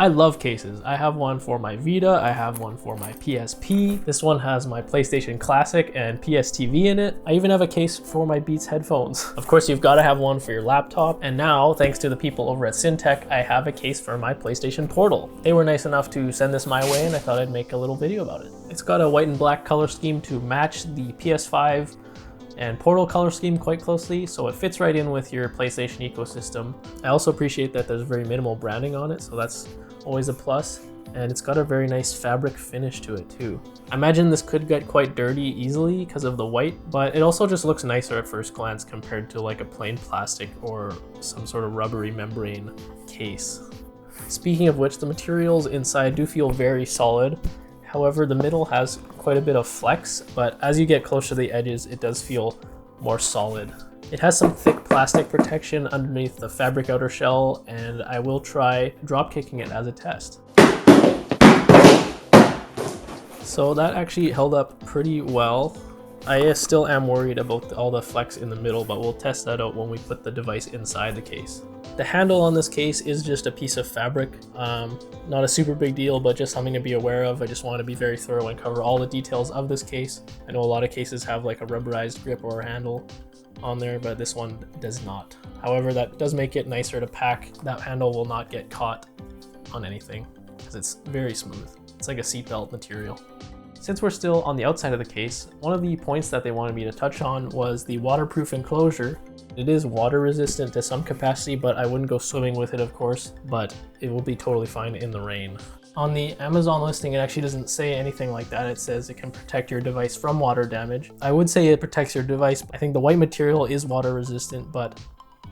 I love cases. I have one for my Vita, I have one for my PSP. This one has my PlayStation Classic and PS TV in it. I even have a case for my Beats headphones. Of course, you've got to have one for your laptop. And now, thanks to the people over at Syntech, I have a case for my PlayStation Portal. They were nice enough to send this my way, and I thought I'd make a little video about it. It's got a white and black color scheme to match the PS5 and Portal color scheme quite closely, so it fits right in with your PlayStation ecosystem. I also appreciate that there's very minimal branding on it, so that's always a plus. And it's got a very nice fabric finish to it too. I imagine this could get quite dirty easily because of the white, but it also just looks nicer at first glance compared to like a plain plastic or some sort of rubbery membrane case. Speaking of which, the materials inside do feel very solid. However, the middle has quite a bit of flex, but as you get close to the edges, it does feel more solid. It has some thick plastic protection underneath the fabric outer shell, and I will try drop kicking it as a test. So that actually held up pretty well. I still am worried about all the flex in the middle, but we'll test that out when we put the device inside the case. The handle on this case is just a piece of fabric. Not a super big deal, but just something to be aware of. I just want to be very thorough and cover all the details of this case. I know a lot of cases have like a rubberized grip or a handle on there, but this one does not. However, that does make it nicer to pack. That handle will not get caught on anything because it's very smooth. It's like a seatbelt material. Since we're still on the outside of the case, one of the points that they wanted me to touch on was the waterproof enclosure. It is water resistant to some capacity, but I wouldn't go swimming with it, of course, but it will be totally fine in the rain. On the Amazon listing, it actually doesn't say anything like that. It says it can protect your device from water damage. I would say it protects your device. I think the white material is water resistant, but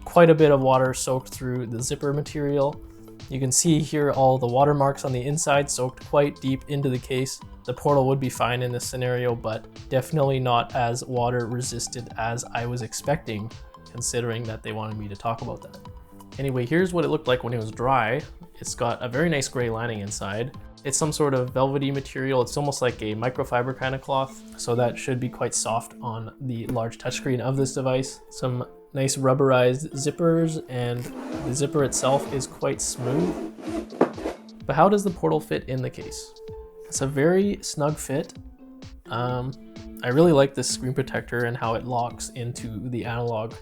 quite a bit of water soaked through the zipper material. You can see here all the watermarks on the inside soaked quite deep into the case. The Portal would be fine in this scenario, but definitely not as water resistant as I was expecting, considering that they wanted me to talk about that. Anyway, here's what it looked like when it was dry. It's got a very nice gray lining inside. It's some sort of velvety material. It's almost like a microfiber kind of cloth, so that should be quite soft on the large touchscreen of this device. Some nice rubberized zippers, and the zipper itself is quite smooth. But how does the Portal fit in the case? It's a very snug fit. I really like this screen protector and how it locks into the analog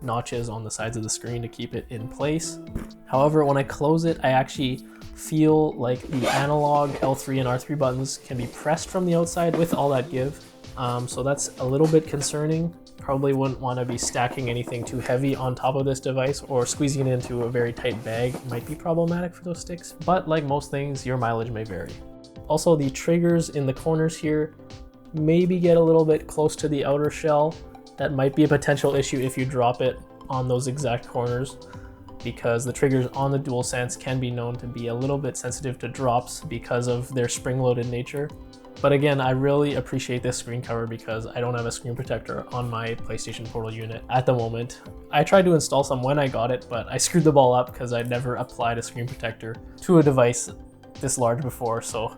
notches on the sides of the screen to keep it in place. However, when I close it, I actually feel like the analog L3 and R3 buttons can be pressed from the outside with all that give. So that's a little bit concerning. Probably wouldn't want to be stacking anything too heavy on top of this device, or squeezing it into a very tight bag might be problematic for those sticks. But like most things, your mileage may vary. Also, the triggers in the corners here maybe get a little bit close to the outer shell. That might be a potential issue if you drop it on those exact corners, because the triggers on the DualSense can be known to be a little bit sensitive to drops because of their spring-loaded nature. But again, I really appreciate this screen cover because I don't have a screen protector on my PlayStation Portal unit at the moment. I tried to install some when I got it, but I screwed the ball up because I'd never applied a screen protector to a device this large before, so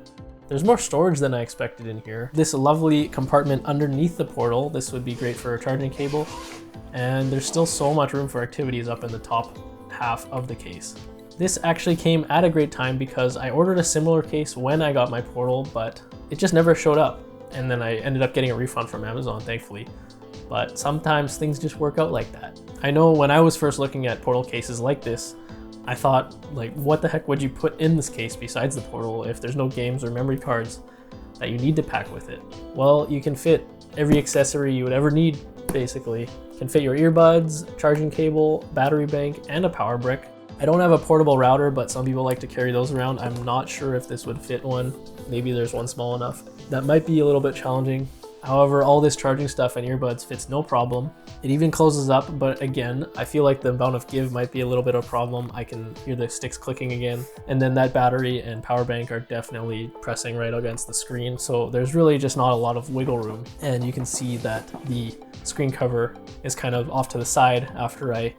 there's more storage than I expected in here. This lovely compartment underneath the Portal, this would be great for a charging cable, and there's still so much room for activities up in the top half of the case. This actually came at a great time because I ordered a similar case when I got my Portal, but it just never showed up. And then I ended up getting a refund from Amazon, thankfully. But sometimes things just work out like that. I know when I was first looking at Portal cases like this, I thought, like, what the heck would you put in this case besides the Portal if there's no games or memory cards that you need to pack with it? Well, you can fit every accessory you would ever need, basically. You can fit your earbuds, charging cable, battery bank, and a power brick. I don't have a portable router, but some people like to carry those around. I'm not sure if this would fit one. Maybe there's one small enough. That might be a little bit challenging. However, all this charging stuff and earbuds fits no problem. It even closes up, but again, I feel like the amount of give might be a little bit of a problem. I can hear the sticks clicking again. And then that battery and power bank are definitely pressing right against the screen. So there's really just not a lot of wiggle room. And you can see that the screen cover is kind of off to the side after I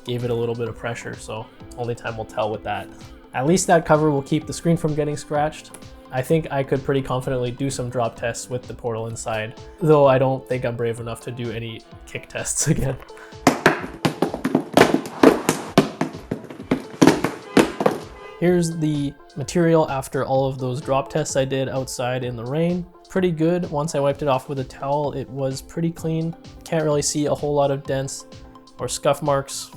gave it a little bit of pressure. So only time will tell with that. At least that cover will keep the screen from getting scratched. I think I could pretty confidently do some drop tests with the Portal inside, though I don't think I'm brave enough to do any kick tests again. Here's the material after all of those drop tests I did outside in the rain. Pretty good. Once I wiped it off with a towel, it was pretty clean. Can't really see a whole lot of dents or scuff marks.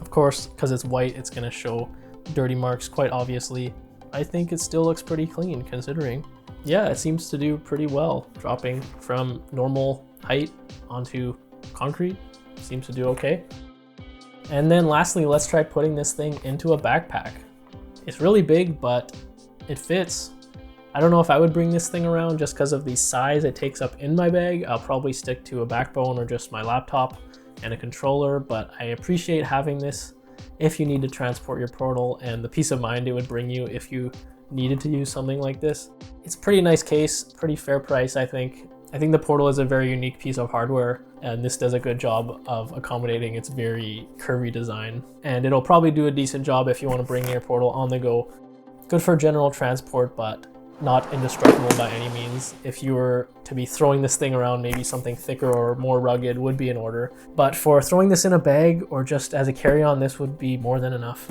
Of course, because it's white, it's gonna show dirty marks quite obviously. I think it still looks pretty clean considering. Yeah, it seems to do pretty well. Dropping from normal height onto concrete seems to do okay. And then lastly, let's try putting this thing into a backpack. It's really big, but it fits. I don't know if I would bring this thing around just because of the size it takes up in my bag. I'll probably stick to a backbone or just my laptop and a controller, but I appreciate having this if you need to transport your portal and the peace of mind it would bring you if you needed to use something like this. It's a pretty nice case, pretty fair price, I think. I think the portal is a very unique piece of hardware, and this does a good job of accommodating its very curvy design. And it'll probably do a decent job if you want to bring your portal on the go. Good for general transport, but not indestructible by any means. If you were to be throwing this thing around, maybe something thicker or more rugged would be in order. But for throwing this in a bag or just as a carry-on, this would be more than enough.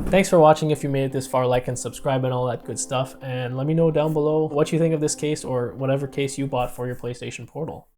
Thanks for watching. If you made it this far, like and subscribe and all that good stuff. And let me know down below what you think of this case or whatever case you bought for your PlayStation Portal.